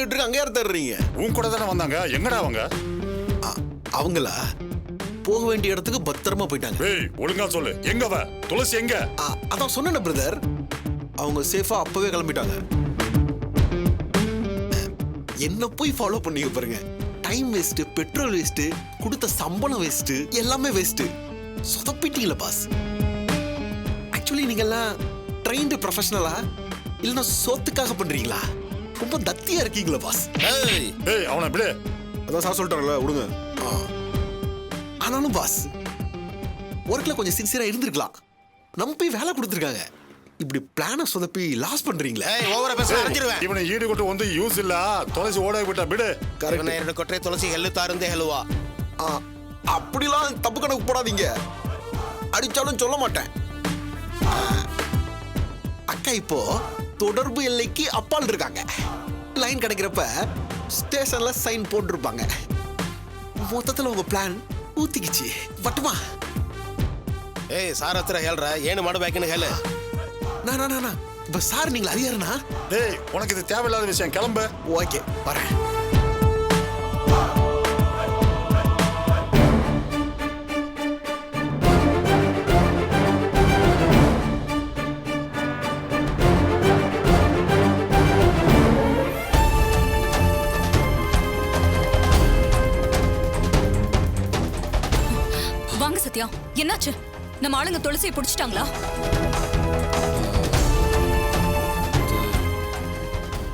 தேடிட்டு இருக்க, அங்க யார் தேடுறீங்க? உன் கூட தானே வந்தாங்க, எங்கடா அவங்க? அவங்களா போக வேண்டிய இடத்துக்கு பத்திரமா போயிட்டாங்க. ஏய் ஒழுங்கா சொல்லு, எங்க அவ? துளசி எங்க? அதான் சொன்னேன் பிரதர், அவங்க சேஃபா அப்பவே கிளம்பிட்டாங்க. என்ன போய் ஃபாலோ பண்ணீங்க பாருங்க. டைம் வேஸ்ட், பெட்ரோல் வேஸ்ட், கொடுத்த சம்பளம் வேஸ்ட், எல்லாமே வேஸ்ட். சொதப்பிட்டீங்களா பாஸ்? ஆக்சுவலி நீங்கெல்லாம் ட்ரெயின்டு ப்ரொஃபஷனலா இல்லைன்னா சோத்துக்காக பண்றீங்களா? ரொம்ப தத்தியா இருக்கீங்களா பாஸ்? ஏய் அவனை விடு. அதான் சார் சொல்லிட்டாங்கல்ல, விடுங்க. ஆனாலும் பாஸ், ஒர்க்ல கொஞ்சம் சின்சியரா இருந்திருக்கலாம். நம்ம போய் வேலை கொடுத்துருக்காங்க, இப்படி பிளான சொதப்பி லாஸ் பண்றீங்களே. ஓவரா பேச அரைஞ்சிருவேன். இவனை ஈடு கொண்டு வந்து யூஸ் இல்ல. துளசி ஓட விட்டா விடு. கரெக்ட். ಎರಡು ಕೊಟ್ರೆ ತುಳಸಿ ಹೆಲ್ಲುತ್ತಾರಂತೆ ಹೇಳುವ. அப்படிலாம் தப்பு கணக்கு போடாதீங்க. அடிச்சாலும் சொல்ல மாட்டேன். அக்கா இப்போ தொடர்பு எல்லைக்கு அப்பால் இருக்காங்க. லைன் கிடைக்கிறப்ப ஸ்டேஷன்ல சைன் போட்டிருப்பாங்க. மொத்தத்துல உங்க பிளான் ஊத்திக்கிச்சு. பட்டுமா? ಏಯ್ ಸಾರ್ ಹತ್ರ ಹೇಳ್ರ ಏನು ಮಾಡಬೇಕன்னு ಹೇಳು. நான் இப்ப சார் நீங்க அறியாருனா? டேய் உனக்கு இது தேவையில்லாத விஷயம், கிளம்பு. ஓகே வரேன். வாங்க சத்யா, என்னாச்சு? நம்ம ஆளுங்க துளசியை பிடிச்சிட்டாங்களா?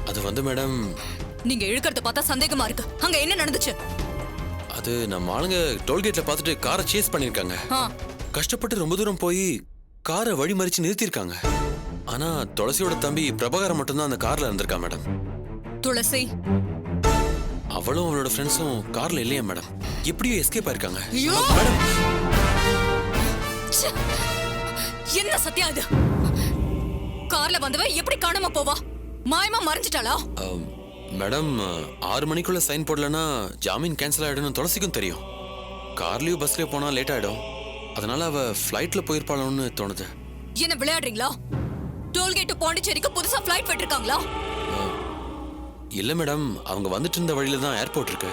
அது வந்து மேடம், நீங்க இழுக்கிறத பார்த்தா சந்தேகமா இருக்கு. அங்க என்ன நடந்துச்சு? அது நம்ம ஆளுங்க டோல்கேட்ல பார்த்துட்டு காரை சேஸ் பண்ணிருக்காங்க. கஷ்டப்பட்டு ரொம்ப தூரம் போய் காரை வழி மறிச்சு நிறுத்திருக்காங்க. ஆனா துளசியோட தம்பி பிரபாகரன் மட்டும்தான் அந்த கார்ல இருந்திருக்கா மேடம். துளசி அவளும் அவளோட ஃப்ரெண்ட்ஸும் கார்ல இல்லையா மேடம். எப்படியோ எஸ்கேப் ஆயிருக்காங்க. என்ன சத்யா இது? கார்ல வந்தவ எப்படி காணாம போவா? மாயமா மறைஞ்சிட்டாளா? மேடம் 6 மணிக்குள்ள சைன் போடலன்னா ஜாமீன் கேன்சல் ஆயிடும் துளசிக்கும் தெரியும். கார்லயோ பஸ்லயோ போனா லேட் ஆயிடும். அதனால அவ ஃபிளைட்ல போயிருப்பாளோன்னு தோணுது. என்ன விளையாடுறீங்களா? டோல்கேட் பாண்டிச்சேரிக்கு புதுசா ஃபிளைட் விட்டுருக்காங்களா? இல்ல மேடம், அவங்க வந்துட்டு இருந்த வழியில தான் ஏர்போர்ட் இருக்கு.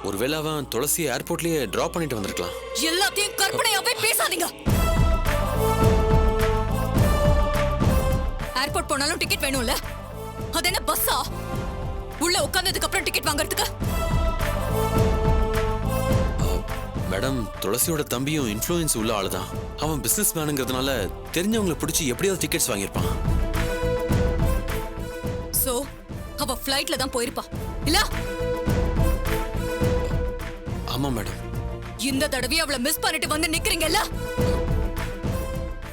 ஒருவேளை அவன் துளசி ஏர்போர்ட்லயே டிராப் பண்ணிட்டு வந்திருக்கலாம். எல்லாத்தையும் கற்பனையாவே பேசாதீங்க. ஏர்போர்ட் போனாலும் டிக்கெட் வேணும்ல? அது என்ன பஸ்ஸா? உள்ள உட்கார்ந்ததுக்கு அப்புறம் டிக்கெட் வாங்குறதுக்கு? மேடம், துளசியோட தம்பியும் இன்ஃப்ளூயன்ஸ் உள்ள ஆளுதான். அவன் பிசினஸ் மேனுங்கிறதுனால தெரிஞ்சவங்களை பிடிச்சி எப்படியாவது டிக்கெட்ஸ் வாங்கியிருப்பான். சோ அவ ஃபிளைட்ல தான் போயிருப்பா இல்ல? ஆமா மேடம். இந்த தடவை அவளை மிஸ் பண்ணிட்டு வந்து நிக்கிறீங்கல்ல?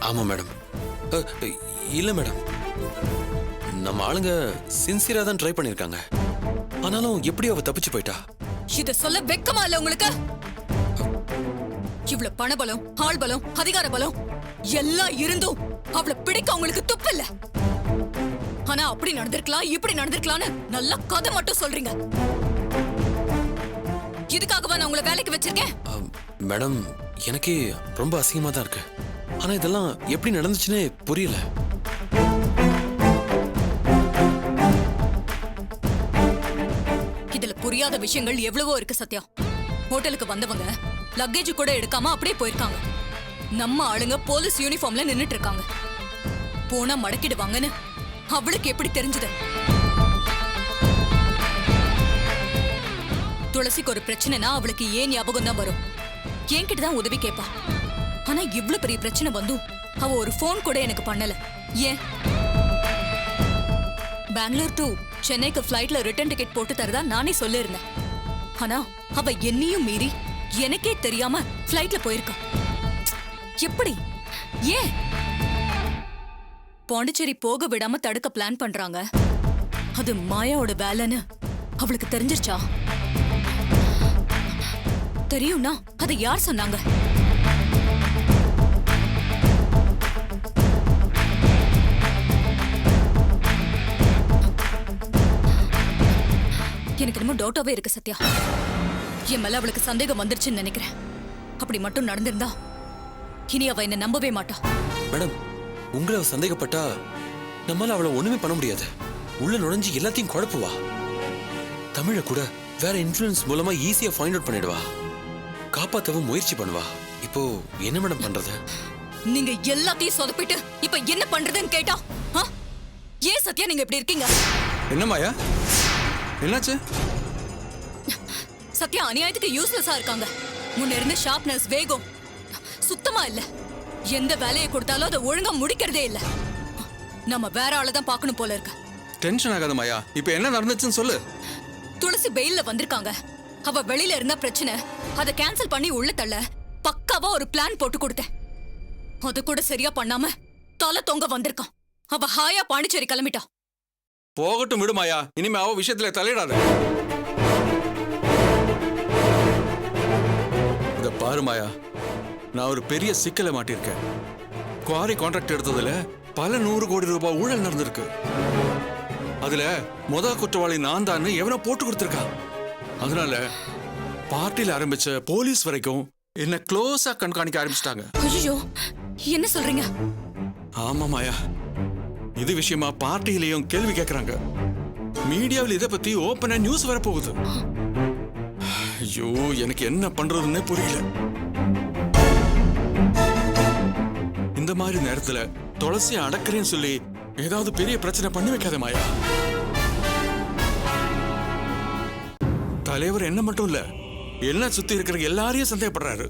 ஆமா மேடம். இல்ல மேடம், நம்ம ஆளுங்க சின்சியரா தான் ட்ரை பண்ணிருக்காங்க. ஆனாலும் எப்படி அவ தப்பிச்சு போயிட்டா? இத சொல்ல வெக்கமா இல்ல உங்களுக்கு? இவ்வளவு பணபலம், ஆள் பலம், அதிகார பலம் எல்லாம் இருந்தும் அவளை பிடிக்க உங்களுக்கு துப்பு இல்ல. ஆனா அப்படி நடந்திருக்கலாம், இப்படி நடந்திருக்கலாம்னு நல்ல கதை மட்டும் சொல்றீங்க. இதுக்காகவா நான் உங்களை வேலைக்கு வச்சிருக்கேன்? மேடம், எனக்கே ரொம்ப அசிங்கமா தான் இருக்கு. ஆனா இதெல்லாம் எப்படி நடந்துச்சுன்னு புரியல. இதுல புரியாத விஷயங்கள் எவ்வளவோ இருக்கு சத்யா. ஹோட்டலுக்கு வந்தவங்க லக்கேஜ் கூட எடுக்காம அப்படியே போயிருக்காங்க. நம்ம ஆளுங்க போலீஸ் யூனிஃபார்ம்ல நின்னுட்டு இருக்காங்க. போனா மடக்கிடுவாங்கன்னு அவளுக்கு எப்படி தெரிஞ்சது? துளசிக்கு ஒரு பிரச்சனைனா அவளுக்கு ஏன் ஞாபகம் தான் வரும்? என்கிட்ட தான் உதவி கேட்பா. ஆனா இவ்வளவு பெரிய பிரச்சனை வந்தும் அவ ஒரு போன் கூட எனக்கு பண்ணல. ஏன்? பெங்களூர் டு சென்னைக்கு ஃபிளைட்ல ரிட்டர்ன் டிக்கெட் போட்டு தரதா நானே சொல்லிருந்தேன். ஆனா அவ என்னையும் மீறி எனக்கே தெரியாம ஃபிளைட்ல போயிருக்கா. எப்படி? ஏன்? பாண்டிச்சேரி போக விடாம தடுக்க பிளான் பண்றாங்க. அது மாயாவோட வேலைன்னு அவளுக்கு தெரிஞ்சிருச்சா? தெரியும்னா அதை யார் சொன்னாங்க? எனக்கு என்னமோ டவுட்டாவே இருக்கு சத்யா. என் மேல அவளுக்கு சந்தேகம் வந்துருச்சுன்னு நினைக்கிறேன். அப்படி மட்டும் நடந்திருந்தா இனி அவ என்ன நம்பவே மாட்டா. மேடம், உங்களை சந்தேகப்பட்டா நம்மால அவளை ஒண்ணுமே பண்ண முடியாது. உள்ள நுழைஞ்சு எல்லாத்தையும் குழப்புவா. தமிழ கூட வேற இன்ஃப்ளூயன்ஸ் மூலமா ஈஸியா ஃபைண்ட் அவுட் பண்ணிடுவா, காப்பாத்தவும் முயற்சி பண்ணுவா. இப்போ என்ன மேடம் பண்றது? நீங்க எல்லாத்தையும் சொதப்பிட்டு இப்ப என்ன பண்றதுன்னு கேட்டா ஆ? ஏன் சத்யா நீங்க இப்படி இருக்கீங்க? என்ன மாயா, என்னாச்சு? சத்யா அநியாயத்துக்கு யூஸ்லெஸ்ஸா இருக்காங்க. முன்ன இருந்த ஷார்ப்னஸ், வேகம் சுத்தமா இல்ல. எந்த வேலையை கொடுத்தாலும் அதை ஒழுங்கா முடிக்கிறதே இல்ல. நம்ம வேற ஆளதான் பார்க்கணும் போல இருக்கு. டென்ஷன் ஆகாத மாயா, இப்போ என்ன நடந்துச்சுன்னு சொல்லு. துளசி பெயில்ல வந்திருக்காங்க. அவ வெளியில இருந்த பிரச்சனை, அதை கேன்சல் பண்ணி உள்ள தள்ள பக்காவா ஒரு பிளான் போட்டு கொடுத்தேன். அது கூட சரியா பண்ணாம தலை தொங்க வந்திருக்கான். அவ ஹாயா பாண்டிச்சேரி கிளம்பிட்டா. போகட்டும் விடு மாயா, இனிமே அவ விஷயத்துல தலையிடாத. இத பாரு மாயா, நான் ஒரு பெரிய சிக்கலை மாட்டிருக்கேன். குவாரி கான்ட்ராக்ட் எடுத்ததுல பல 100 கோடி ரூபாய் ஊழல் நடந்திருக்கு. அதுல குற்றவாளி நான் தான் எவனோ போட்டு கொடுத்திருக்கான். அதனால பார்ட்டியில ஆரம்பிச்ச போலீஸ் வரைக்கும் என்ன க்ளோஸா கண்காணிக்க ஆரம்பிச்சிட்டாங்க. ஐயோ, என்ன சொல்றீங்க? ஆமா மாயா, இது விஷயமா பார்ட்டியிலையும் கேள்வி கேட்கறாங்க. மீடியாவில் இதை பத்தி ஓப்பனா நியூஸ் வரப்போகுது. ஐயோ, எனக்கு என்ன பண்றதுன்னே புரியல. இந்த மாதிரி நேரத்துல துளசி அடக்கிறேன்னு சொல்லி ஏதாவது பெரிய பிரச்சனை பண்ணி வைக்காத மாயா. தலைவர் என்ன மட்டும் இல்ல, என்ன சுத்தி இருக்கிற எல்லாரையும் சந்தேகப்படுறாரு.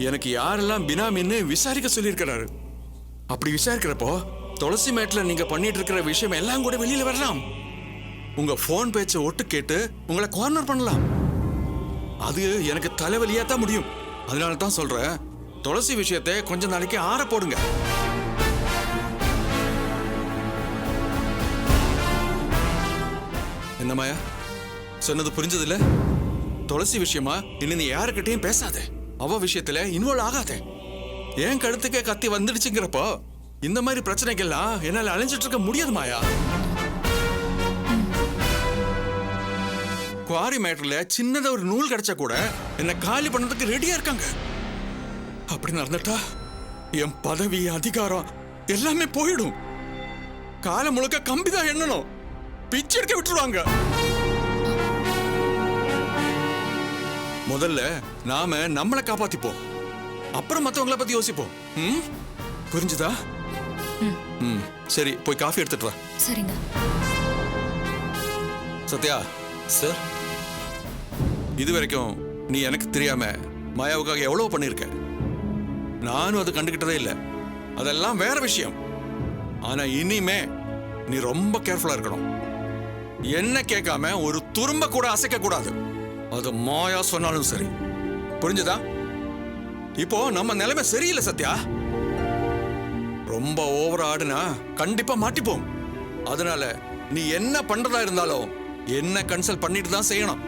எனக்கு யாரெல்லாம் பினாமின்னு விசாரிக்க சொல்லி இருக்கிறாரு. அப்படி விசாரிக்கிறப்போ துளசி மேட்ல நீங்க பண்ணிட்டு இருக்கிற விஷயம் எல்லாம் கூட வெளியில வரலாம். உங்க போன் பேச்ச ஒட்டு கேட்டு உங்களை கார்னர் பண்ணலாம். அது எனக்கு தலைவலியா தான் முடியும். அதனால தான் சொல்றேன், துளசி விஷயத்தை கொஞ்ச நாளைக்கு ஆற போடுங்க. என்ன மாயா, சொன்னது புரிஞ்சது இல்ல? துளசி விஷயமா இனி நீ யாருக்கிட்டையும் பேசாத, அவ விஷயத்துல இன்வால்வ் ஆகாத. ஏன் கழுத்துக்கே கத்தி வந்துடுச்சுங்கிறப்போ இந்த மாதிரி பிரச்சனைகள்லாம் என்னால அலைஞ்சிட்டு இருக்க முடியாது மாயா. குவாரி மேட்டர்ல சின்னதா ஒரு நூல் கிடைச்சா கூட என்ன காலி பண்ணதுக்கு ரெடியா இருக்காங்க. அப்படி நடந்துட்டா என் பதவி, அதிகாரம் எல்லாமே போயிடும். காலம் முழுக்க கம்பிதான் எண்ணணும், பிச்சை எடுக்க விட்டுருவாங்க. முதல்ல நாம நம்மளை காப்பாத்திப்போம், அப்புறம் மத்தவங்கள பத்தி யோசிப்போம். புரிஞ்சுதா? சரி, போய் காஃபி எடுத்துட்டு வா. சரிங்க. சத்யா சார், இது வரைக்கும் நீ எனக்கு தெரியாம மாயாவுக்காக எவ்வளவு பண்ணிருக்க. நானும் அது கண்டுகிட்டதே இல்லை, அதெல்லாம் வேற விஷயம். ஆனா இனிமே நீ ரொம்ப கேர்ஃபுல்லா இருக்கணும். என்ன கேட்காம ஒரு துரும்ப கூட அசைக்க கூடாது. அது மாயா சொன்னாலும் சரி, புரிஞ்சுதா? இப்போ நம்ம நிலைமை சரியில்லை சத்யா. ரொம்ப ஓவரா ஆடுனா கண்டிப்பா மாட்டிப்போம். அதனால நீ என்ன பண்றதா இருந்தாலும் என்ன கன்சல்ட் பண்ணிட்டு தான் செய்யணும்.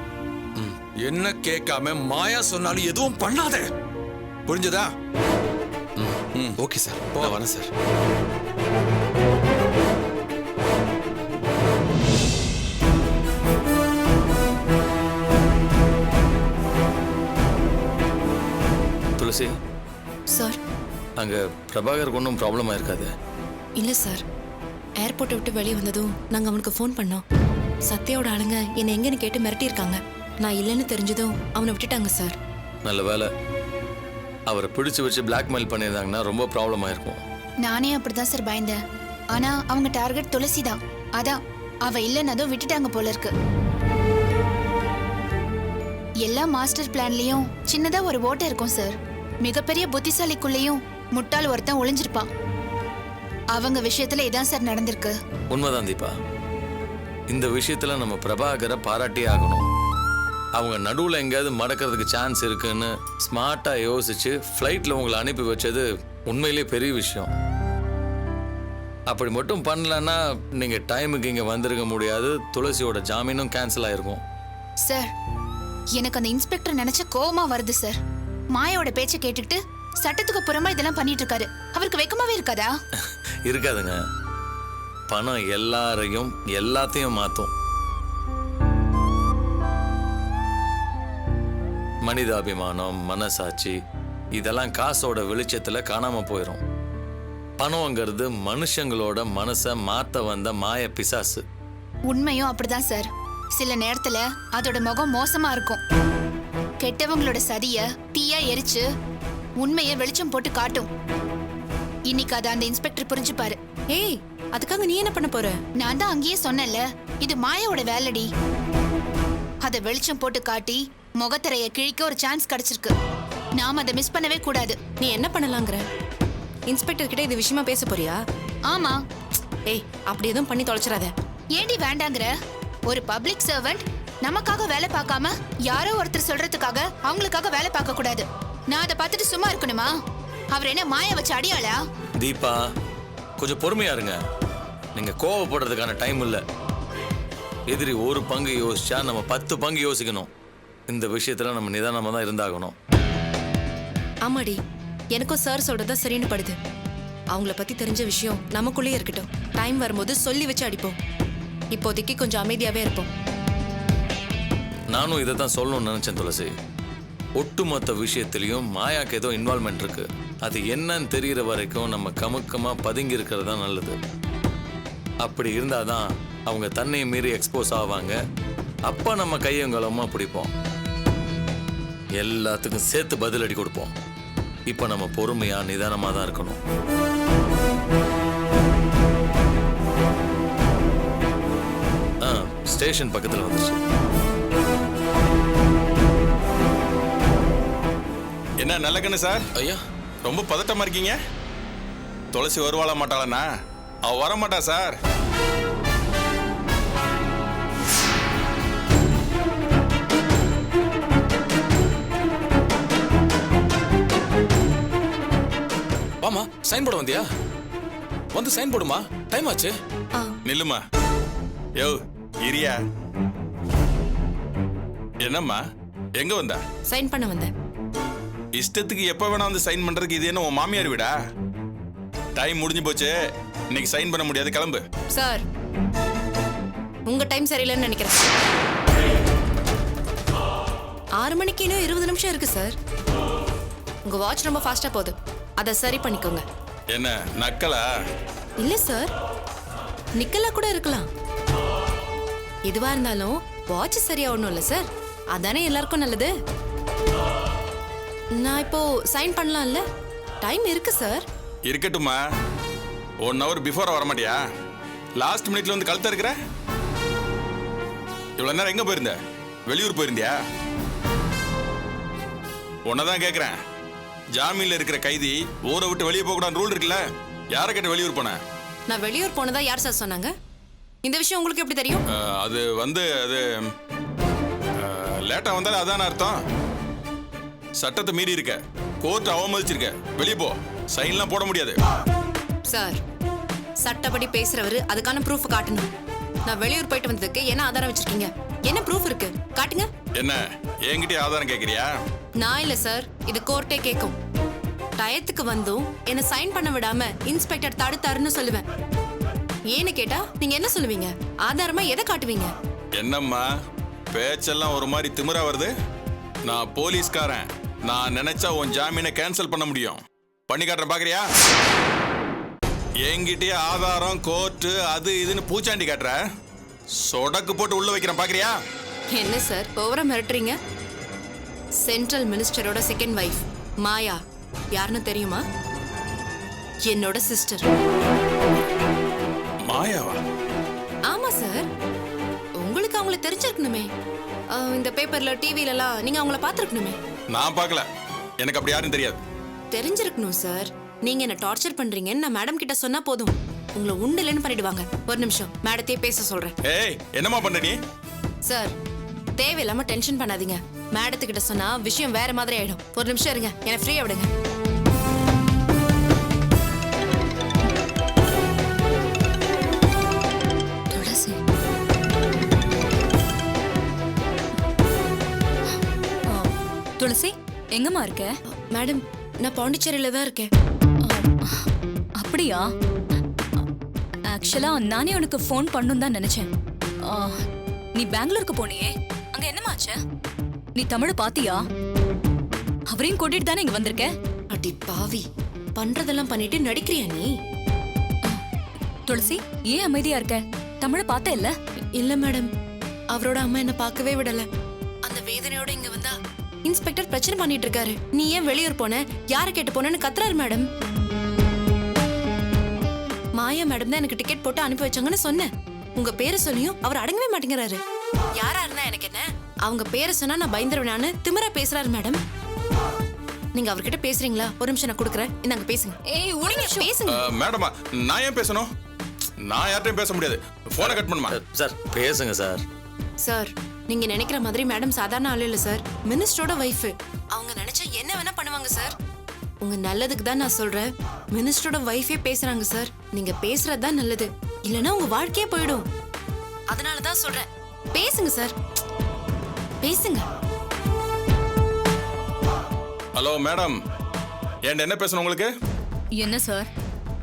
என்ன கேட்காம மாயா சொன்னாலும் எதுவும் பண்ணாத, புரிஞ்சுதா? ஓகே சார், நான் வரேன் சார். துளசி சார், அங்கே பிரபாகருக்கு ஒன்றும் ப்ராப்ளமாக இருக்காது? இல்லை சார். ஏர்போர்ட்டை விட்டு வெளியே வந்ததும் நாங்கள் அவனுக்கு ஃபோன் பண்ணோம். சத்யாவோட ஆளுங்க என்னை எங்கன்னு கேட்டு மிரட்டியிருக்காங்க. நான் இல்லைன்னு தெரிஞ்சதும் அவனை விட்டுட்டாங்க சார். நல்ல வேலை. அவரை பிடிச்சி வச்சு பிளாக்மெயில் பண்ணியிருந்தாங்கன்னா ரொம்ப ப்ராப்ளம் ஆயிருக்கும். நானே அப்படிதான் சார் பயந்தேன். ஆனா அவங்க டார்கெட் துளசி தான். அதான் அவ இல்லைன்னதும் விட்டுட்டாங்க போல இருக்கு. எல்லா மாஸ்டர் பிளான்லயும் சின்னதா ஒரு ஓட்டை இருக்கும் சார். மிகப்பெரிய புத்திசாலிக்குள்ளேயும் முட்டாள் ஒருத்தன் ஒளிஞ்சிருப்பான். அவங்க விஷயத்துல இதான் சார் நடந்திருக்கு. உண்மைதான் தீபா. இந்த விஷயத்துல நம்ம பிரபாகரை பாராட்டியே ஆகணும். அவங்க நடுவில் எங்கேயாவது மடக்கிறதுக்கு சான்ஸ் இருக்குன்னு ஸ்மார்ட்டாக யோசிச்சு ஃப்ளைட்டில் உங்களை அனுப்பி வச்சது உண்மையிலே பெரிய விஷயம். அப்படி மட்டும் பண்ணலன்னா நீங்கள் டைமுக்கு இங்கே வந்திருக்க முடியாது. துளசியோட ஜாமீனும் கேன்சல் ஆயிருக்கும். சார், எனக்கு அந்த இன்ஸ்பெக்டர் நினைச்ச கோவமா வருது சார். மாயாவோட பேச்சை கேட்டுக்கிட்டு சட்டத்துக்கு புறமா இதெல்லாம் பண்ணிட்டு இருக்காரு. அவருக்கு வெக்கமாவே இருக்காதா? இருக்காதுங்க. பணம் எல்லாரையும் எல்லாத்தையும் மாற்றும். மனிதாபிமானம், மனசாட்சி இதெல்லாம் காசோட வெளிச்சத்துல காணாம போயிடும். பணம்ங்கிறது மனுஷங்களோட மனசை மாத்த வந்த மாய பிசாசு. உண்மையும் அப்படிதான் சார். சில நேரத்துல அதோட முகம் மோசமா இருக்கும். கெட்டவங்களோட சதிய தீயா எரிச்சு உண்மையை வெளிச்சம் போட்டு காட்டும். இன்னைக்கு அதை அந்த இன்ஸ்பெக்டர் புரிஞ்சுப்பாரு. ஏய், அதுக்காக நீ என்ன பண்ண போற? நான் தான் அங்கேயே சொன்னேன்ல, இது மாயாவோட வேலைடி. அதை வெளிச்சம் போட்டு காட்டி முகத்திரைய கிழிக்க ஒரு சான்ஸ் கிடைச்சிருக்கு. நாம அதை மிஸ் பண்ணவே கூடாது. நீ என்ன பண்ணலாங்கிற? இன்ஸ்பெக்டர் கிட்ட இது விஷயமா பேச போறியா? ஆமா. ஏய், அப்படி எதுவும் பண்ணி தொலைச்சிடாத. ஏண்டி வேண்டாங்கிற? ஒரு பப்ளிக் சர்வெண்ட் நமக்காக வேலை பார்க்காம யாரோ ஒருத்தர் சொல்றதுக்காக அவங்களுக்காக வேலை பார்க்க கூடாது. நான் அதை பார்த்துட்டு சும்மா இருக்கணுமா? அவர் என்ன மாயா வச்சு அடியாளா? தீபா, கொஞ்சம் பொறுமையா இருங்க. நீங்க கோவப்படுறதுக்கான டைம் இல்ல. எதிரி ஒரு பங்கு யோசிச்சா நம்ம 10 பங்கு யோசிக்கணும். இந்த விஷயத்துல நம்ம நிதானமா தான் இருந்தாகணும். ஆமாடி, எனக்கும் சார் சொல்றதா சரின்னு படுது. அவங்கள பத்தி தெரிஞ்ச விஷயம் நமக்குள்ளேயே இருக்கட்டும். டைம் வரும்போது சொல்லி வச்சு அடிப்போம். இப்போதைக்கு கொஞ்சம் அமைதியாவே இருப்போம். நானும் இதை தான் சொல்லணும்னு நினைச்சேன் துளசி. ஒட்டுமொத்த விஷயத்திலையும் மாயாக்கு ஏதோ இன்வால்மெண்ட் இருக்கு. அது என்னன்னு தெரியற வரைக்கும் நம்ம கமுக்கமா பதுங்கி இருக்கிறது தான் நல்லது. அப்படி இருந்தாதான் அவங்க தன்னை மீறி எக்ஸ்போஸ் ஆவாங்க. அப்ப நம்ம கையங்களமா பிடிப்போம். எல்லாத்துக்கும் சேர்த்து பதிலடி கொடுப்போம். இப்ப நம்ம பொறுமையா நிதானமா தான் இருக்கணும். ஸ்டேஷன் பக்கத்துல வந்துச்சு. என்ன நல்லக்கண்ணு சார், ஐயா, ரொம்ப பதட்டமா இருக்கீங்க. துளசி வருவாள மாட்டாளண்ணா? அவ வர மாட்டா சார். வாமா, சைன் போட வந்தியா? வந்து சைன் போடுமா, டைம் ஆச்சு. நில்லுமா. யோ இரியா. என்னம்மா, எங்க வந்தா? சைன் பண்ண வந்தேன். இஷ்டத்துக்கு எப்ப வேணா வந்து சைன் பண்றதுக்கு இது என்ன உன் மாமியார் வீடா? டைம் முடிஞ்சு போச்சு, இன்னைக்கு சைன் பண்ண முடியாது, கிளம்பு. சார், உங்க டைம் சரியில்லைன்னு நினைக்கிறேன். 6 மணிக்கு இன்னும் 20 நிமிஷம் இருக்கு சார். உங்க வாட்ச் ரொம்ப ஃபாஸ்டா போகுது. அதை சரி பண்ணிக்கோங்க. என்ன நக்கலா? இல்ல சார், நிக்கலா கூட இருக்கலாம். எதுவா இருந்தாலும் வாட்ச் சரியா ஒண்ணும் இல்ல சார். அதானே எல்லாருக்கும் நல்லது. நான் இப்போ சைன் பண்ணலாம்ல? டைம் இருக்கு சார். இருக்கட்டுமா. 1 hour பிஃபோரா வர மாட்டியா? லாஸ்ட் மினிட்ல வந்து கழுத்த இருக்கிற. இவ்வளவு நேரம் எங்க போயிருந்த? வெளியூர் போயிருந்தியா? உன்னதான் கேக்குறேன். ஜாமீன்ல இருக்கிற கைதி ஊரை விட்டு வெளியே போக கூடாது ரூல் இருக்குல்ல? யாரை கேட்டு வெளியூர் போன? நான் வெளியூர் போனதா யார் சார் சொன்னாங்க? இந்த விஷயம் உங்களுக்கு எப்படி தெரியும்? அது அது லேட்டா வந்தாலும் அதான அர்த்தம். சட்டத்தை மீறி இருக்க, கோர்ட் அவமதிச்சிருக்க, வெளியே போ. சைன்லாம் போட முடியாது. சார், சட்டப்படி பேசுறவரு அதுக்கான ப்ரூஃப் காட்டணும். நான் வெளியூர் போயிட்டு வந்ததுக்கு என்ன ஆதாரம் வச்சிருக்கீங்க? என்ன ப்ரூஃப் இருக்கு? காட்டுங்க. என்ன என்கிட்ட ஆதாரம் கேக்குறியா? நான் இல்ல சார், இது கோர்ட்டே கேட்கும். டயத்துக்கு வந்தும் என்ன சைன் பண்ண விடாம இன்ஸ்பெக்டர் தடுத்தாருன்னு சொல்லுவேன். ஏன்னு கேட்டா நீங்க என்ன சொல்லுவீங்க? ஆதாரமா எதை காட்டுவீங்க? என்னம்மா பேச்செல்லாம் ஒரு மாதிரி திமிரா வருது? நான் போலீஸ்காரன். நான் நினைச்சா உன் ஜாமீனை கேன்சல் பண்ண முடியும். பண்ணி காட்டுறேன், பாக்குறியா? என்கிட்டயே ஆதாரம், கோர்ட்டு, அது இதுன்னு பூச்சாண்டி காட்டுற. சொடக்கு போட்டு உள்ள வைக்கிறேன், பாக்குறியா? என்ன சார் ஓவரா மிரட்டுறீங்க? சென்ட்ரல் மினிஸ்டரோட செகண்ட் வைஃப் மாயா யாருன்னு தெரியுமா? என்னோட சிஸ்டர். மாயாவா? ஆமா சார், உங்களுக்கு அவங்கள தெரிஞ்சிருக்கணுமே. இந்த பேப்பர்ல டிவில எல்லாம் நீங்க அவங்கள பாத்துருக்கணுமே. நான் பார்க்கல, எனக்கு அப்படி யாரும் தெரியாது. தெரிஞ்சிருக்கணும் சார். நீங்க என்ன டார்ச்சர் பண்றீங்கன்னு நான் மேடம் கிட்ட சொன்னா போதும், உங்களை உண்டு இல்லைன்னு பண்ணிடுவாங்க. ஒரு நிமிஷம், மேடத்தையே பேச சொல்றேன். ஏய், என்னம்மா பண்ற நீ? சார், தேவையில்லாம டென்ஷன் பண்ணாதீங்க. மேடத்துக்கிட்ட சொன்னா விஷயம் வேற மாதிரி ஆயிடும். ஒரு நிமிஷம் இருங்க, என்ன ஃப்ரீயா விடுங்க. துளசி, துளசி எங்கம்மா இருக்க? மேடம், நான் பாண்டிச்சேரியில தான் இருக்கேன். அப்படியா? ஆக்சுவலா நானே உனக்கு ஃபோன் பண்ணணும் தான் நினைச்சேன். நீ பெங்களூருக்கு போனியே, அங்க என்னமாச்சு? நீ தமிழ பாத்தியா? அவரையும் கூட்டிட்டு தானே இங்க வந்திருக்க? அடி பாவி, பண்றதெல்லாம் பண்ணிட்டு நடிக்கிறியா நீ? துளசி, ஏன் அமைதியா இருக்க? தமிழ பார்த்த இல்ல? இல்ல மேடம், அவரோட அம்மா என்ன பார்க்கவே விடல. அந்த வேதனையோட இங்க வந்தா இன்ஸ்பெக்டர் பிரச்சனை பண்ணிட்டு இருக்காரு. நீ ஏன் வெளியூர் போன, யாரை கேட்டு போனேன்னு கத்துறாரு மேடம். மாயா மேடம் தான் எனக்கு டிக்கெட் போட்டு அனுப்பி வச்சாங்கன்னு சொன்னேன். உங்க பேரை சொல்லியும் அவர் அடங்கவே மாட்டேங்கிறாரு. யாரா இருந்தா எனக்கு என்ன, அவங்க பேரை சொன்னா நான் பயந்துருவேனான்னு திமிரா பேசுறாரு மேடம். நீங்க அவர்கிட்ட பேசுறீங்களா? ஒரு நிமிஷம் நான் கொடுக்குறேன், இந்தாங்க பேசுங்க. ஏய் உனக்கு பேசுங்க. மேடமா, நான் ஏன் பேசணும்? நான் யார்ட்டையும் பேச முடியாது. போனை கட் பண்ணுமா? சார் பேசுங்க சார். சார், நீங்க நினைக்கிற மாதிரி மேடம் சாதாரண ஆளு இல்ல சார். மினிஸ்டரோட வைஃப். அவங்க நினைச்சா என்ன வேணா பண்ணுவாங்க சார். உங்க நல்லதுக்கு தான் நான் சொல்றேன். மினிஸ்டரோட வைஃபே பேசுறாங்க சார். நீங்க பேசுறது தான் நல்லது, இல்லனா உங்க வாழ்க்கையே போயிடும். அதனால தான் சொல்றேன், பேசுங்க சார், பேசுங்க. ஹலோ மேடம், என்கிட்ட என்ன பேசணும் உங்களுக்கு? என்ன சார்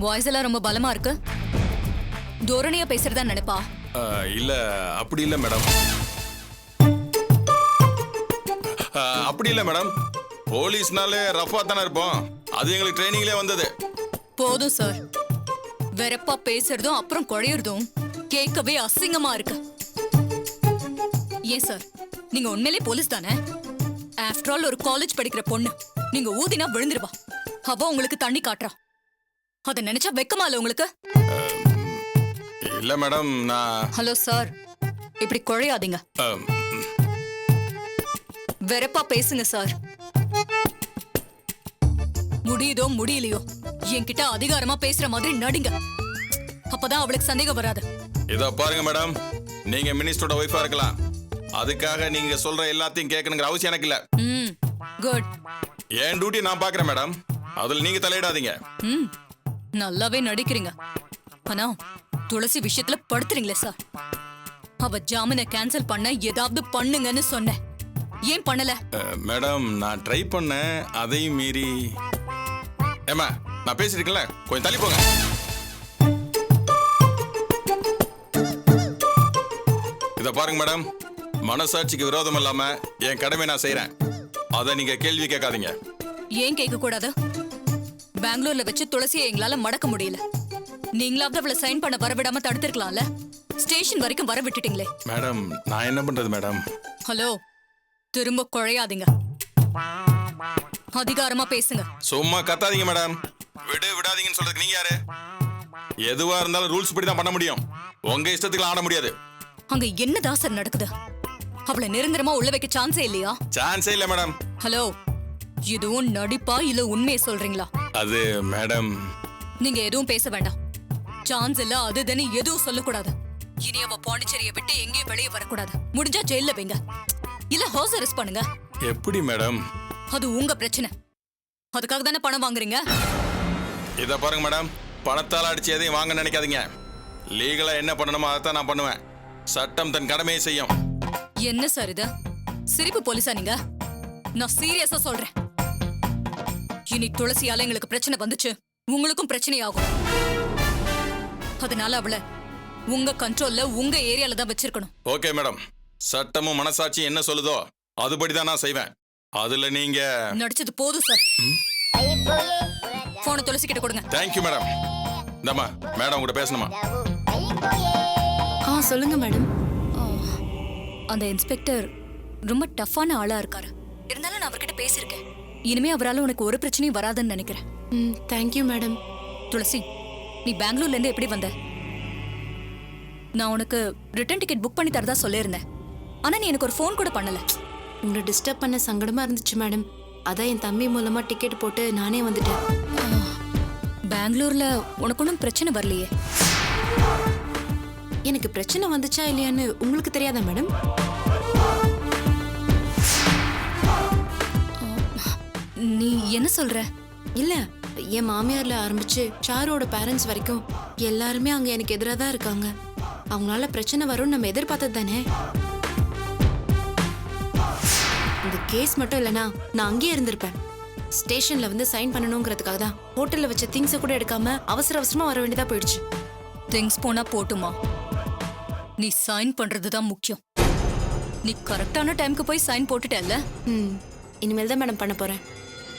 வாய்ஸ் எல்லாம் ரொம்ப பலமா இருக்கு? தோரணையா பேசுறதா நினைப்பா? இல்ல அப்படி இல்ல மேடம். அப்படி இல்ல மேடம், போலீஸ்னாலே ரஃபா தானே இருப்போம். அது எங்களுக்கு ட்ரைனிங்லேயே வந்தது. போதும் சார், வெறப்பா பேசுறதும் அப்புறம் குழையறதும் கேட்கவே அசிங்கமா இருக்கு. ஏன் சார், நீங்க உண்மையிலே போலீஸ் தானே? ஆஃப்டர் ஆல் ஒரு காலேஜ் படிக்கிற பொண்ணு, நீங்க ஊதினா விழுந்துருவா. அவ உங்களுக்கு தண்ணி காட்டுறா, அத நினைச்சா வெக்கமா இல்ல உங்களுக்கு? இல்ல மேடம், நான் ஹலோ சார், இப்படி குழையாதீங்க. வெறப்பா பேசுங்க சார். முடியுதோ முடியலையோ என்கிட்ட அதிகாரமா பேசுற மாதிரி நடிங்க, அப்பதான் அவளுக்கு சந்தேகம் வராது. இதோ பாருங்க மேடம், நீங்க மினிஸ்டரோட ஒய்ஃபா இருக்கலாம், அதுக்காக நீங்க சொல்ற எல்லாத்தையும் கேட்கணுங்கிற அவசியம் எனக்கு இல்ல. குட். என் டியூட்டி நான் பாக்குறேன் மேடம், அதுல நீங்க தலையிடாதீங்க. நல்லாவே நடிக்கிறீங்க, ஆனா துளசி விஷயத்துல படுத்துறீங்களே சார். அவ ஜாமீனை கேன்சல் பண்ண ஏதாவது பண்ணுங்கன்னு சொன்னேன், ஏன் பண்ணல? மேடம், நான் ட்ரை பண்ணேன், அதையும் மீறி. ஏமா, நான் பேசிருக்கேன்ல, கொஞ்சம் தள்ளி போங்க. இத பாருங்க மேடம், மனசாட்சிக்கு விரோதம் இல்லாம என் கடமை நான் செய்யறேன், அதை நீங்க கேள்வி கேட்காதீங்க. ஏன் கேட்க கூடாது? பெங்களூர்ல வச்சு துளசியை எங்களால மடக்க முடியல, நீங்களாவது அவளை சைன் பண்ண வரவிடாம தடுத்திருக்கலாம்ல. ஸ்டேஷன் வரைக்கும் வர விட்டுட்டீங்களே. மேடம், நான் என்ன பண்றது மேடம்? ஹலோ, திரும்ப குழையாதீங்க, அதிகாரமா பேசுங்க. சும்மா கத்தாதீங்க மேடம். விடாதீங்கன்னு சொல்றதுக்கு நீங்க யாரு? எதுவா இருந்தாலும் ரூல்ஸ் படி தான் பண்ண முடியும், உங்க இஷ்டத்துக்கு ஆட முடியாது. அங்க என்னதான் சார் நடக்குது? அவளை நிரந்தரமா உள்ள வைக்க சான்ஸே இல்லையா? சான்ஸே இல்ல மேடம். ஹலோ, இதுவும் நடிப்பா இல்ல உண்மையை சொல்றீங்களா? அது மேடம், நீங்க எதுவும் பேச வேண்டாம். சான்ஸ் இல்ல அதுதானே எதுவும் சொல்லக்கூடாது. இனி அவ பாண்டிச்சேரியை விட்டு எங்கேயும் வெளியே வரக்கூடாது. முடிஞ்சா ஜெயில வைங்க, இல்ல ஹவுஸ் அரெஸ்ட் பண்ணுங்க. எப்படி மேடம்? அது உங்க பிரச்சனை, அதுக்காக தானே பணம் வாங்குறீங்க. இத பாருங்க மேடம், பணத்தால் அடிச்சு எதையும் வாங்க நினைக்காதீங்க. லீகலா என்ன பண்ணணுமோ அதைத்தான் நான் பண்ணுவேன். சட்டம் தன் கடமையை செய்யும். என்ன சார் இது, சிரிப்பு போலீஸா நீங்க? நான் சீரியஸா சொல்றேன், இனி துளசியால எங்களுக்கு பிரச்சனை வந்துச்சு, உங்களுக்கும் பிரச்சனை ஆகும். அதனால அவளை உங்க கண்ட்ரோல்ல உங்க ஏரியால தான் வச்சிருக்கணும். ஓகே மேடம், சட்டமும் மனசாட்சியும் என்ன சொல்லுதோ அதுபடிதான் நான் செய்வேன். அதுல நீங்க நடிச்சது போதும் சார். போனை துளசி கிட்ட கொடுங்க. Thank you madam. இந்தாம்மா, மேடம் உங்கள்கிட்ட பேசணுமா? சொல்லுங்க மேடம். அந்த இன்ஸ்பெக்டர் ரொம்ப டஃப்பான ஆளா இருக்காரு, இருந்தாலும் நான் அவர்கிட்ட பேசியிருக்கேன். இனிமே அவரால் உனக்கு ஒரு பிரச்சனையும் வராதுன்னு நினைக்கிறேன். Thank you madam. துளசி, நீ பெங்களூர்ல இருந்து எப்படி வந்த? நான் உனக்கு ரிட்டர்ன் டிக்கெட் புக் பண்ணி தரதா சொல்லியிருந்தேன், ஆனா நீ எனக்கு ஒரு ஃபோன் கூட பண்ணல. உங்களை டிஸ்டர்ப் பண்ண சங்கடமா இருந்துச்சு மேடம், அதான் என் தம்பி மூலமா டிக்கெட் போட்டு நானே வந்துட்டேன். பெங்களூர்ல உனக்கு ஒன்றும் பிரச்சனை வரலையே? எனக்கு பிரச்சனை வந்துச்சா இல்லையான்னு உங்களுக்கு தெரியாதா மேடம்? நீ என்ன சொல்ற? இல்ல, என் மாமியார்ல ஆரம்பிச்சு சாரோட பேரண்ட்ஸ் வரைக்கும் எல்லாருமே அங்க எனக்கு எதிராக தான் இருக்காங்க. அவங்களால பிரச்சனை வரும்னு நம்ம எதிர்பார்த்தது தானே. இந்த கேஸ் மட்டும் இல்லைன்னா நான் அங்கேயே இருந்திருப்பேன். ஸ்டேஷன்ல வந்து சைன் பண்ணணுங்கிறதுக்காக தான் ஹோட்டல்ல வச்ச திங்ஸை கூட எடுக்காம அவசர அவசரமா வர வேண்டியதா போயிடுச்சு. திங்ஸ் போனா போட்டுமா, நீ சைன் பண்றதுதான் முக்கியம். நீ கரெக்டான டைம்க்கு போய் சைன் போட்டுட்டல்ல? இனிமேல் தான் மேடம் பண்ண போறேன்.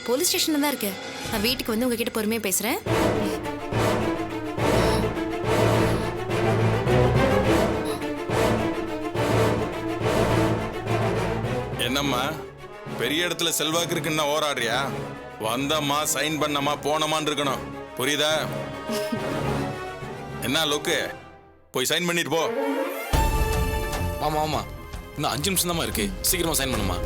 போலீஸ் ஸ்டேஷன்ல தான் இருக்கேன். நான் வீட்டுக்கு வந்து உங்ககிட்ட பொறுமையா பேசுறேன். என்னம்மா பெரிய இடத்துல செல்வாக்கு இருக்குன்னா ஓராடுறியா? வந்தம்மா சைன் பண்ணம்மா போனமான்னு இருக்கணும், புரியுதா? என்ன லுக்கு, போய் சைன் பண்ணிட்டு போ. ஆமா ஆமா, இன்னும் 5 நிமிஷம் தான் இருக்கு, சீக்கிரமா சைன் பண்ணுமா.